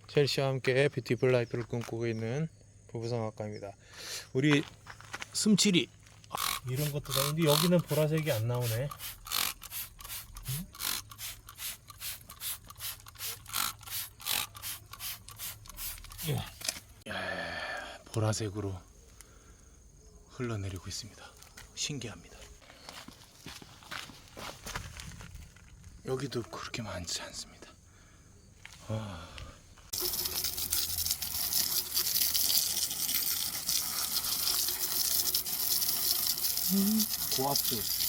첼시와 함께 뷰티풀 라이프를 꿈꾸고 있는 부부성악가입니다. 우리 숨칠이 이런 것도 나오는데 여기는 보라색이 안 나오네. 보라색으로 흘러내리고 있습니다. 신기합니다. 여기도 그렇게 많지 않습니다. 고압수